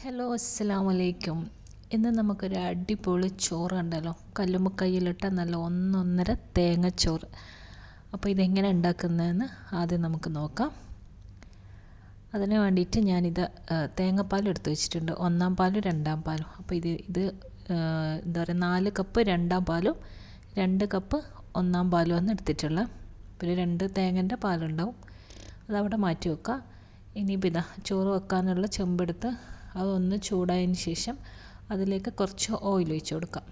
Hello അസ്സലാമലൈക്കും. ഇന്ന് നമുക്കൊരു അടിപൊളി ചോറ് ഉണ്ടല്ലോ, കല്ലുമ്മക്കൈയിലിട്ട നല്ല ഒന്നൊന്നര തേങ്ങച്ചോറ്. അപ്പോൾ ഇതെങ്ങനെ ഉണ്ടാക്കുന്നതെന്ന് ആദ്യം നമുക്ക് നോക്കാം. അതിന് വേണ്ടിയിട്ട് ഞാനിത് തേങ്ങാപ്പാൽ എടുത്ത് വെച്ചിട്ടുണ്ട്, ഒന്നാം പാലും രണ്ടാം പാലും. അപ്പോൾ ഇത് എന്താ പറയുക, 4 കപ്പ് രണ്ടാം പാലും 2 കപ്പ് ഒന്നാം പാലും ആണ് എടുത്തിട്ടുള്ളത്. പിന്നെ 2 തേങ്ങൻ്റെ പാലുണ്ടാവും, അതവിടെ മാറ്റി വെക്കുക. ഇനിയിപ്പോൾ ഇതാ ചോറ് വെക്കാനുള്ള ചെമ്പെടുത്ത് അതൊന്ന് ചൂടായതിന് ശേഷം അതിലേക്ക് കുറച്ച് ഓയിൽ ഒഴിച്ച് കൊടുക്കാം.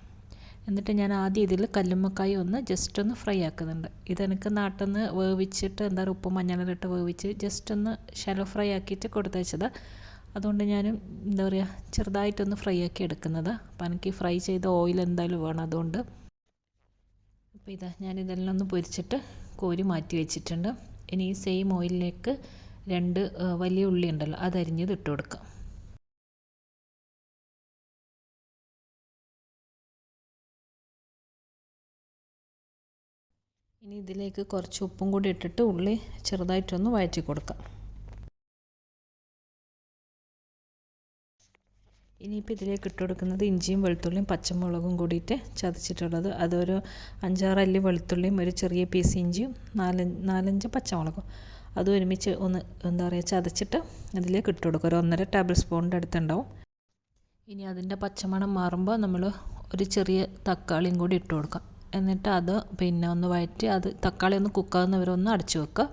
എന്നിട്ട് ഞാൻ ആദ്യം ഇതിൽ കല്ലുമ്മക്കായ ജസ്റ്റ് ഒന്ന് ഫ്രൈ ആക്കുന്നുണ്ട്. ഇതെനിക്ക് നാട്ടിൽ നിന്ന് വേവിച്ചിട്ട് എന്താ പറയുക, ഉപ്പും മഞ്ഞളിട്ട് വേവിച്ച് ജസ്റ്റ് ഒന്ന് ഷാലോ ഫ്രൈ ആക്കിയിട്ട് കൊടുത്തയച്ചത്. അതുകൊണ്ട് ഞാൻ എന്താ പറയുക, ചെറുതായിട്ടൊന്ന് ഫ്രൈ ആക്കി എടുക്കുന്നത്. അപ്പോൾ എനിക്ക് ഫ്രൈ ചെയ്ത ഓയിൽ എന്തായാലും വേണം, അതുകൊണ്ട്. അപ്പോൾ ഞാനിതെല്ലാം ഒന്ന് പൊരിച്ചിട്ട് കോരി മാറ്റി വെച്ചിട്ടുണ്ട്. ഇനി ഈ സെയിം ഓയിലിലേക്ക് 2 വലിയ ഉള്ളി ഉണ്ടല്ലോ, അതരിഞ്ഞത് ഇട്ട് കൊടുക്കാം. ഇനി ഇതിലേക്ക് കുറച്ച് ഉപ്പും കൂടി ഇട്ടിട്ട് ഉള്ളി ചെറുതായിട്ടൊന്ന് വഴറ്റി കൊടുക്കാം. ഇനിയിപ്പോൾ ഇതിലേക്ക് ഇട്ട് കൊടുക്കുന്നത് ഇഞ്ചിയും വെളുത്തുള്ളിയും പച്ചമുളകും കൂടിയിട്ട് ചതച്ചിട്ടുള്ളത്. അതൊരു 5-6 അല്ലി വെളുത്തുള്ളിയും ഒരു ചെറിയ പീസ് ഇഞ്ചിയും 4-5 പച്ചമുളകും അതും ഒരുമിച്ച് ഒന്ന് എന്താ പറയുക ചതച്ചിട്ട് അതിലേക്ക് ഇട്ട് കൊടുക്കുക. ഒരു 1.5 ടേബിൾ സ്പൂണിൻ്റെ അടുത്തുണ്ടാവും. ഇനി അതിൻ്റെ പച്ചമണം മാറുമ്പോൾ നമ്മൾ ഒരു ചെറിയ തക്കാളിയും കൂടി ഇട്ട് കൊടുക്കാം. എന്നിട്ട് അത് പിന്നെ ഒന്ന് വഴറ്റി തക്കാളി ഒന്ന് കുക്കാകുന്നവരെ ഒന്ന് അടച്ചു വെക്കുക.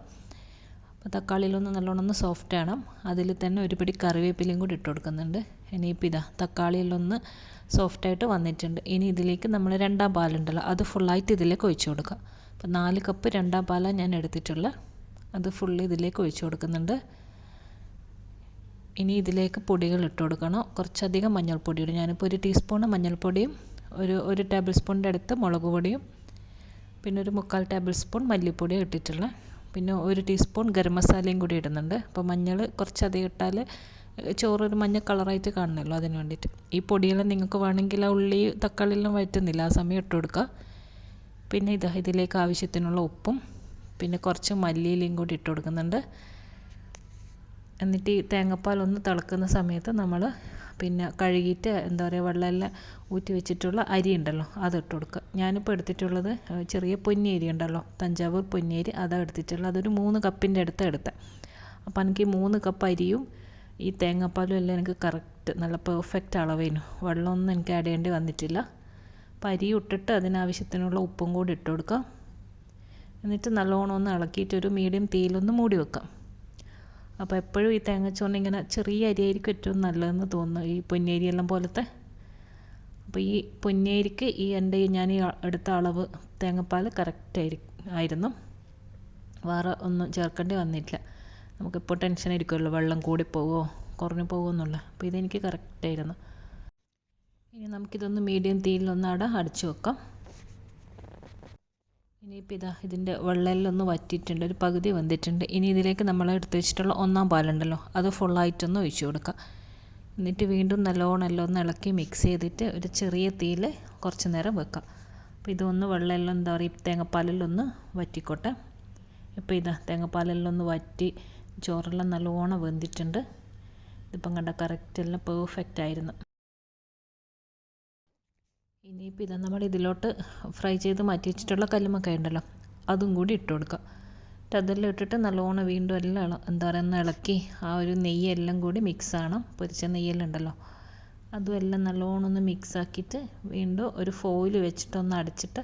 അപ്പോൾ തക്കാളിയിലൊന്ന് നല്ലോണം ഒന്ന് സോഫ്റ്റ് ആവണം. അതിൽ തന്നെ ഒരു പിടി കറിവേപ്പിലയും കൂടി ഇട്ട് കൊടുക്കുന്നുണ്ട്. ഇനിയിപ്പോൾ തക്കാളിയിലൊന്ന് സോഫ്റ്റായിട്ട് വന്നിട്ടുണ്ട്. ഇനി ഇതിലേക്ക് നമ്മൾ രണ്ടാം പാലുണ്ടല്ലോ, അത് ഫുള്ളായിട്ട് ഇതിലേക്ക് ഒഴിച്ച് കൊടുക്കുക. അപ്പോൾ 4 കപ്പ് രണ്ടാം പാലാണ് ഞാൻ എടുത്തിട്ടുള്ളത്, അത് ഫുള്ള് ഇതിലേക്ക് ഒഴിച്ച് കൊടുക്കുന്നുണ്ട്. ഇനി ഇതിലേക്ക് പൊടികൾ ഇട്ട് കൊടുക്കണം. കുറച്ചധികം മഞ്ഞൾപ്പൊടി ഇടും. ഞാനിപ്പോൾ 1 ടീസ്പൂൺ മഞ്ഞൾപ്പൊടിയും ഒരു ടേബിൾ സ്പൂണിൻ്റെ അടുത്ത് മുളക് പൊടിയും പിന്നെ ഒരു 3/4 ടേബിൾ സ്പൂൺ മല്ലിപ്പൊടിയും ഇട്ടിട്ടുള്ളത്. പിന്നെ 1 ടീസ്പൂൺ ഗരം മസാലയും കൂടി ഇടുന്നുണ്ട്. അപ്പോൾ മഞ്ഞൾ കുറച്ചധികം ഇട്ടാൽ ചോറൊരു മഞ്ഞ കളറായിട്ട് കാണണമല്ലോ, അതിന് വേണ്ടിയിട്ട്. ഈ പൊടിയെല്ലാം നിങ്ങൾക്ക് വേണമെങ്കിൽ ആ ഉള്ളി തക്കാളിയെല്ലാം വഴറ്റുന്നില്ല, ആ സമയം ഇട്ട് കൊടുക്കുക. പിന്നെ ഇതിലേക്ക് ആവശ്യത്തിനുള്ള ഉപ്പും പിന്നെ കുറച്ച് മല്ലിയിലയും കൂടി ഇട്ട് കൊടുക്കുന്നുണ്ട്. എന്നിട്ട് ഈ തേങ്ങാപ്പാലൊന്ന് തിളക്കുന്ന സമയത്ത് നമ്മൾ പിന്നെ കഴുകിയിട്ട് എന്താ പറയുക വെള്ളമെല്ലാം ഊറ്റി വെച്ചിട്ടുള്ള അരി ഉണ്ടല്ലോ, അതിട്ട് കൊടുക്കുക. ഞാനിപ്പോൾ എടുത്തിട്ടുള്ളത് ചെറിയ പൊന്നിയരി ഉണ്ടല്ലോ, തഞ്ചാവൂർ പൊന്നിയരി, അതാണ് എടുത്തിട്ടുള്ളത്. അതൊരു 3 കപ്പിൻ്റെ എടുത്തത്. അപ്പോൾ എനിക്ക് 3 കപ്പ് അരിയും ഈ തേങ്ങാപ്പാലും എല്ലാം എനിക്ക് കറക്റ്റ് നല്ല പെർഫെക്റ്റ് അളവേനു. വെള്ളമൊന്നും എനിക്ക് ആഡ് ചെയ്യേണ്ടി വന്നിട്ടില്ല. അപ്പോൾ അരി ഇട്ടിട്ട് അതിനാവശ്യത്തിനുള്ള ഉപ്പും കൂടി ഇട്ട് കൊടുക്കുക. എന്നിട്ട് നല്ലോണം ഒന്ന് ഇളക്കിയിട്ട് ഒരു മീഡിയം തീയിലൊന്ന് മൂടി വെക്കാം. അപ്പോൾ എപ്പോഴും ഈ തേങ്ങച്ചോറിന് ഇങ്ങനെ ചെറിയ അരിയായിരിക്കും ഏറ്റവും നല്ലതെന്ന് തോന്നുന്നു, ഈ പൊന്നിയരിയെല്ലാം പോലത്തെ. അപ്പോൾ ഈ പൊന്നിയരിക്ക് ഞാൻ ഈ എടുത്ത അളവ് തേങ്ങാപ്പാൽ കറക്റ്റ് ആയിരുന്നു, വേറെ ഒന്നും ചേർക്കേണ്ടി വന്നിട്ടില്ല. നമുക്കിപ്പോൾ ടെൻഷൻ ആയിരിക്കുമല്ലോ, വെള്ളം കൂടിപ്പോവോ കുറഞ്ഞു പോകുമോ എന്നുള്ള. അപ്പോൾ ഇതെനിക്ക് കറക്റ്റായിരുന്നു. ഇനി നമുക്കിതൊന്ന് മീഡിയം തീയിലൊന്ന് അടച്ചു വെക്കാം. ഇനിയിപ്പോൾ ഇതിൻ്റെ വെള്ളമെല്ലാം ഒന്ന് വറ്റിയിട്ടുണ്ട്, ഒരു പകുതി വെന്തിട്ടുണ്ട്. ഇനി ഇതിലേക്ക് നമ്മൾ എടുത്ത് വെച്ചിട്ടുള്ള ഒന്നാം പാലുണ്ടല്ലോ, അത് ഫുള്ളായിട്ടൊന്ന് ഒഴിച്ചു കൊടുക്കുക. എന്നിട്ട് വീണ്ടും നല്ലോണം എല്ലാം ഒന്ന് ഇളക്കി മിക്സ് ചെയ്തിട്ട് ഒരു ചെറിയ തീയിൽ കുറച്ച് നേരം വെക്കാം. അപ്പോൾ ഇതൊന്ന് വെള്ളമെല്ലാം എന്താ പറയുക തേങ്ങാപ്പാലെല്ലാം ഒന്ന് വറ്റിക്കോട്ടെ. ഇപ്പോൾ തേങ്ങാപ്പാലെല്ലാം ഒന്ന് വറ്റി ചോറെല്ലാം നല്ലോണം വെന്തിട്ടുണ്ട്. ഇതിപ്പം കണ്ട കറക്റ്റ് എല്ലാം പെർഫെക്റ്റ് ആയിരുന്നു. ഇനിയിപ്പോൾ നമ്മൾ ഇതിലോട്ട് ഫ്രൈ ചെയ്ത് മാറ്റി വെച്ചിട്ടുള്ള കല്ലുമ്മക്കായ ഉണ്ടല്ലോ, അതും കൂടി ഇട്ട് കൊടുക്കുക. എന്നിട്ട് അതെല്ലാം ഇട്ടിട്ട് നല്ലോണം വീണ്ടും എല്ലാം എന്താ പറയുക ഇളക്കി ആ ഒരു നെയ്യെല്ലാം കൂടി മിക്സ് ആവണം. പൊരിച്ച നെയ്യെല്ലാം ഉണ്ടല്ലോ, അതും എല്ലാം നല്ലോണം ഒന്ന് മിക്സ് ആക്കിയിട്ട് വീണ്ടും ഒരു ഫോയിൽ വെച്ചിട്ടൊന്ന് അടച്ചിട്ട്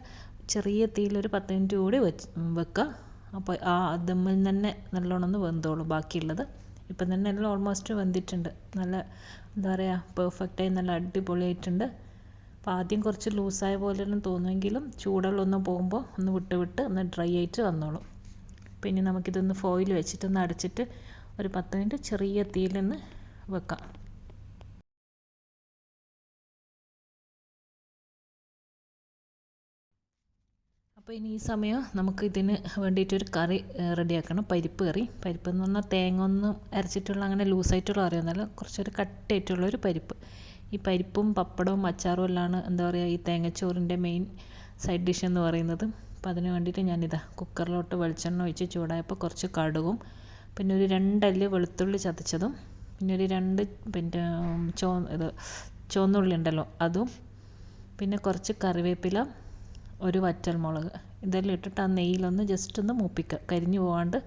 ചെറിയ തീയിലൊരു 10 മിനിറ്റ് കൂടി വെക്കുക. അപ്പോൾ ആ ദമ്മിൽ തന്നെ നല്ലോണം ഒന്ന് വെന്തോളും ബാക്കിയുള്ളത്. ഇപ്പം തന്നെ എല്ലാം ഓൾമോസ്റ്റ് വെന്തിട്ടുണ്ട്. നല്ല എന്താ പറയുക പെർഫെക്റ്റായി നല്ല അടിപൊളിയായിട്ടുണ്ട്. അപ്പോൾ ആദ്യം കുറച്ച് ലൂസായ പോലെയൊന്നും തോന്നുമെങ്കിലും ചൂടുള്ളൊന്ന് പോകുമ്പോൾ ഒന്ന് വിട്ട് ഒന്ന് ഡ്രൈ ആയിട്ട് വന്നോളും. പിന്നെ നമുക്കിതൊന്ന് ഫോയിൽ വെച്ചിട്ടൊന്ന് അടച്ചിട്ട് ഒരു 10 മിനിറ്റ് ചെറിയ തീയിലൊന്ന് വെക്കാം. അപ്പോൾ ഇനി ഈ സമയം നമുക്ക് ഇതിന് വേണ്ടിയിട്ടൊരു കറി റെഡിയാക്കണം. പരിപ്പ് കറി. പരിപ്പ് എന്ന് പറഞ്ഞാൽ തേങ്ങ ഒന്നും അരച്ചിട്ടുള്ള അങ്ങനെ ലൂസായിട്ടുള്ള കറിയൊന്നുമല്ല, കുറച്ചൊരു കട്ടിയായിട്ടുള്ളൊരു പരിപ്പ്. ഈ പരിപ്പും പപ്പടവും അച്ചാറും എല്ലാമാണ് എന്താ പറയുക ഈ തേങ്ങച്ചോറിൻ്റെ മെയിൻ സൈഡ് ഡിഷ് എന്ന് പറയുന്നത്. അപ്പോൾ അതിന് വേണ്ടിയിട്ട് കുക്കറിലോട്ട് വെളിച്ചെണ്ണ ഒഴിച്ച് ചൂടായപ്പോൾ കുറച്ച് കടുകും പിന്നെ ഒരു 2 അല്ലി വെളുത്തുള്ളി ചതച്ചതും പിന്നെ ഒരു 2 പിന്നെ ചുവന്നുള്ളി ഉണ്ടല്ലോ അതും, പിന്നെ കുറച്ച് കറിവേപ്പില, ഒരു വറ്റൽമുളക്, ഇതെല്ലാം ഇട്ടിട്ട് ആ നെയ്യിലൊന്ന് ജസ്റ്റ് ഒന്ന് മൂപ്പിക്കുക, കരിഞ്ഞു പോകാണ്ട്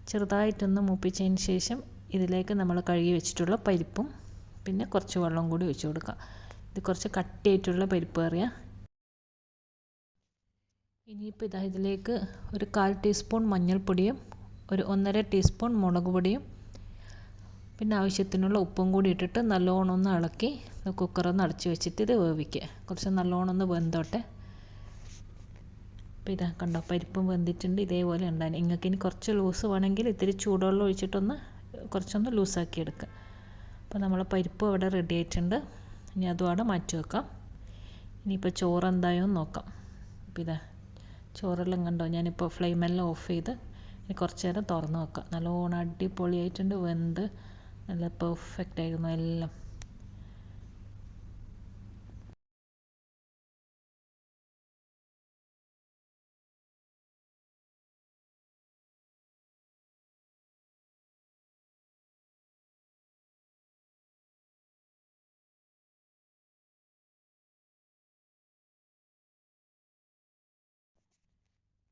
ചെറുതായിട്ടൊന്ന് മൂപ്പിച്ചതിന് ശേഷം ഇതിലേക്ക് നമ്മൾ കഴുകി വെച്ചിട്ടുള്ള പരിപ്പും പിന്നെ കുറച്ച് വെള്ളം കൂടി ഒഴിച്ച് കൊടുക്കുക. ഇത് കുറച്ച് കട്ടിയായിട്ടുള്ള പരിപ്പ് കറിയാണ്. ഇനിയിപ്പോൾ ഇതിലേക്ക് ഒരു 1/4 ടീസ്പൂൺ മഞ്ഞൾപ്പൊടിയും ഒരു 1.5 ടീസ്പൂൺ മുളക് പൊടിയും പിന്നെ ആവശ്യത്തിനുള്ള ഉപ്പും കൂടി ഇട്ടിട്ട് നല്ലോണം ഒന്ന് ഇളക്കി കുക്കറൊന്ന് അടച്ച് വെച്ചിട്ട് ഇത് വേവിക്കുക. കുറച്ച് നല്ലോണം ഒന്ന് വെന്തോട്ടെ. അപ്പോൾ ഇതാ കണ്ടോ, പരിപ്പും വെന്തിട്ടുണ്ട്. ഇതേപോലെ ഉണ്ടാകും. നിങ്ങൾക്ക് ഇനി കുറച്ച് ലൂസ് വേണമെങ്കിൽ ഇത്തിരി ചൂടുവെള്ളം ഒഴിച്ചിട്ടൊന്ന് കുറച്ചൊന്ന് ലൂസാക്കി എടുക്കുക. അപ്പോൾ നമ്മളെ പരിപ്പ് ഇവിടെ റെഡി ആയിട്ടുണ്ട്. ഇനി അതും അവിടെ മാറ്റി വെക്കാം. ഇനിയിപ്പോൾ ചോറ് എന്തായോ നോക്കാം. അപ്പോൾ ഇതാ ചോറെല്ലാം കണ്ടോ, ഞാനിപ്പോൾ ഫ്ലെയിമെല്ലാം ഓഫ് ചെയ്ത് ഇനി കുറച്ച് നേരം തുറന്ന് വെക്കാം. നല്ലോണം അടിപൊളിയായിട്ടുണ്ട്, വെന്ത് നല്ല പെർഫെക്റ്റ് ആയിരുന്നു എല്ലാം.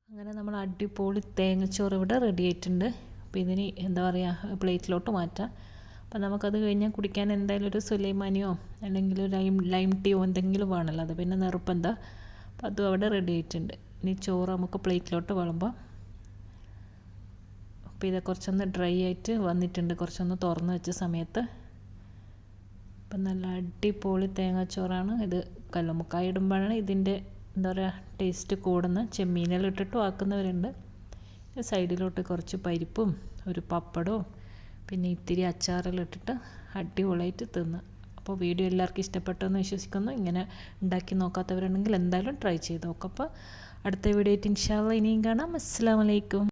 അങ്ങനെ നമ്മൾ അടിപൊളി തേങ്ങച്ചോറ് ഇവിടെ റെഡി ആയിട്ടുണ്ട്. അപ്പോൾ ഇതിന് എന്താ പറയുക, പ്ലേറ്റിലോട്ട് മാറ്റാം. അപ്പോൾ നമുക്കത് കഴിഞ്ഞാൽ കുടിക്കാൻ എന്തായാലും ഒരു സുലൈമാനിയോ അല്ലെങ്കിൽ ലൈം ടീയോ എന്തെങ്കിലും വേണമല്ലോ, അത് പിന്നെ നിർബന്ധം. അപ്പോൾ അതും അവിടെ റെഡി ആയിട്ടുണ്ട്. ഇനി ചോറ് നമുക്ക് പ്ലേറ്റിലോട്ട് വിളമ്പാം. അപ്പോൾ ഇത് കുറച്ചൊന്ന് ഡ്രൈ ആയിട്ട് വന്നിട്ടുണ്ട്, കുറച്ചൊന്ന് തുറന്ന് വെച്ച സമയത്ത്. അപ്പം നല്ല അടിപൊളി തേങ്ങാച്ചോറാണ് ഇത്. കല്ലുമ്മക്കായ ഇടുമ്പോഴാണ് ഇതിൻ്റെ എന്താ പറയുക ടേസ്റ്റ് കൂടുന്ന. ചെമ്മീനെല്ലാം ഇട്ടിട്ടും ആക്കുന്നവരുണ്ട്. സൈഡിലോട്ട് കുറച്ച് പരിപ്പും ഒരു പപ്പടവും പിന്നെ ഇത്തിരി അച്ചാറെല്ലാം ഇട്ടിട്ട് അടിപൊളിയായിട്ട് തിന്ന്. അപ്പോൾ വീഡിയോ എല്ലാവർക്കും ഇഷ്ടപ്പെട്ടെന്ന് വിശ്വസിക്കുന്നു. ഇങ്ങനെ ഉണ്ടാക്കി നോക്കാത്തവരുണ്ടെങ്കിൽ എന്തായാലും ട്രൈ ചെയ്ത് നോക്കാം. അപ്പോൾ അടുത്ത വീഡിയോ ആയിട്ട് ഇൻഷാ അല്ലാഹ് ഇനിയും കാണാം. അസ്സലാമു അലൈക്കും.